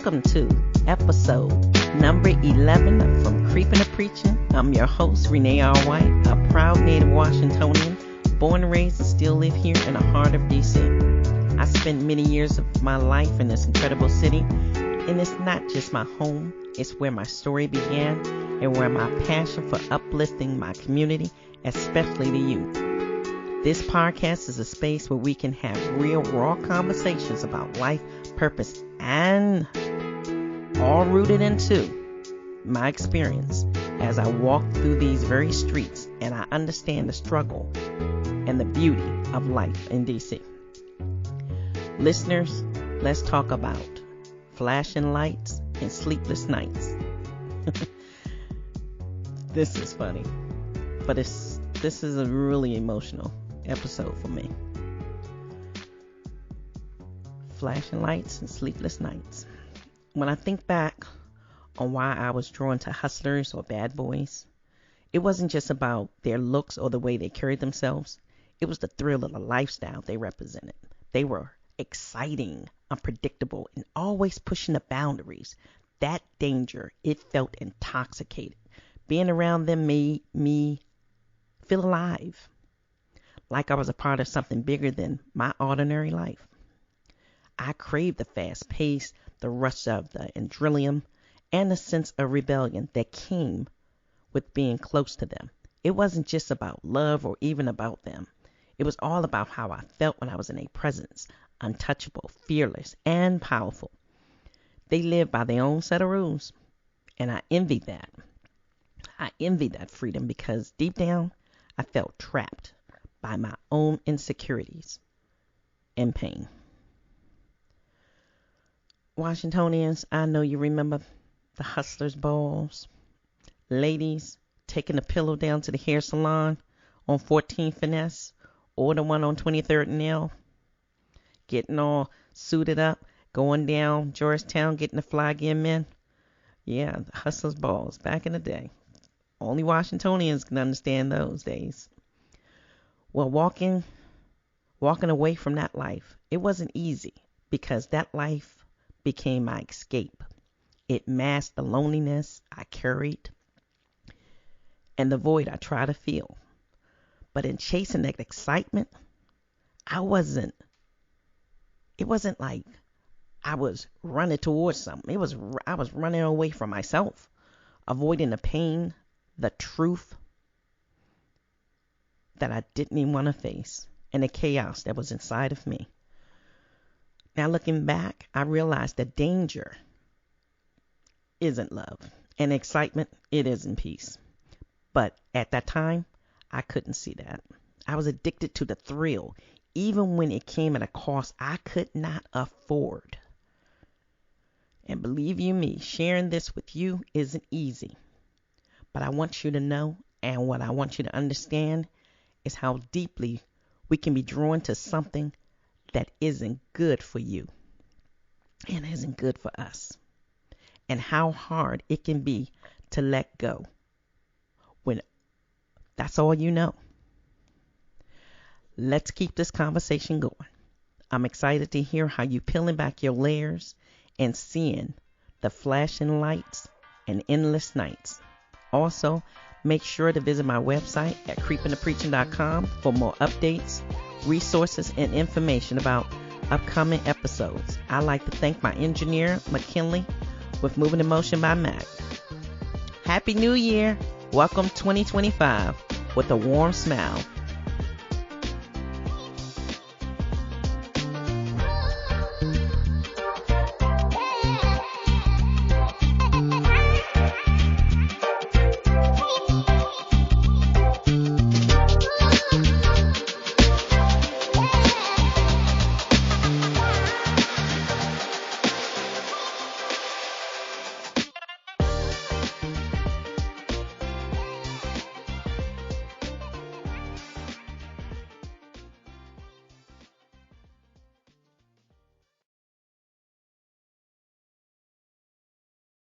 Welcome to episode number 11 from Creeping to Preaching. I'm your host, Renee R. White, a proud native Washingtonian, born and raised and still live here in the heart of D.C. I spent many years of my life in this incredible city, and it's not just my home, it's where my story began and where my passion for uplifting my community, especially the youth. This podcast is a space where we can have real, raw conversations about life, purpose, and all rooted into my experience as I walk through these very streets and I understand the struggle and the beauty of life in D.C. Listeners, let's talk about flashing lights and sleepless nights. This is funny, but this is a really emotional episode for me. Flashing lights and sleepless nights. When I think back on why I was drawn to hustlers or bad boys, it wasn't just about their looks or the way they carried themselves. It was the thrill of the lifestyle they represented. They were exciting, unpredictable, and always pushing the boundaries. That danger, it felt intoxicated. Being around them made me feel alive, like I was a part of something bigger than my ordinary life. I craved the fast pace, the rush of the adrenaline, and the sense of rebellion that came with being close to them. It wasn't just about love or even about them. It was all about how I felt when I was in their presence, untouchable, fearless, and powerful. They lived by their own set of rules, and I envied that. I envied that freedom because deep down, I felt trapped by my own insecurities and pain. Washingtonians, I know you remember the hustlers' balls. Ladies taking the pillow down to the hair salon on 14th Finesse or the one on 23rd and L. Getting all suited up, going down Georgetown, getting the fly again men. Yeah, the hustlers' balls back in the day. Only Washingtonians can understand those days. Well, walking away from that life, it wasn't easy because that life became my escape. It masked the loneliness I carried and the void I tried to fill. But in chasing that excitement, it wasn't like I was running towards something. I was running away from myself, avoiding the pain, the truth that I didn't even want to face, and the chaos that was inside of me. Now looking back, I realized that danger isn't love, and excitement, it isn't peace. But at that time, I couldn't see that. I was addicted to the thrill, even when it came at a cost I could not afford. And believe you me, sharing this with you isn't easy. But I want you to know, and what I want you to understand, is how deeply we can be drawn to something that isn't good for you and isn't good for us, and how hard it can be to let go when that's all you know. Let's keep this conversation going. I'm excited to hear how you peeling back your layers and seeing the flashing lights and endless nights. Also, make sure to visit my website at creepingtopreaching.com for more updates, resources, and information about upcoming episodes. I'd like to thank my engineer, McKinley, with Moving in Motion by Mac. Happy New Year. Welcome 2025 with a warm smile.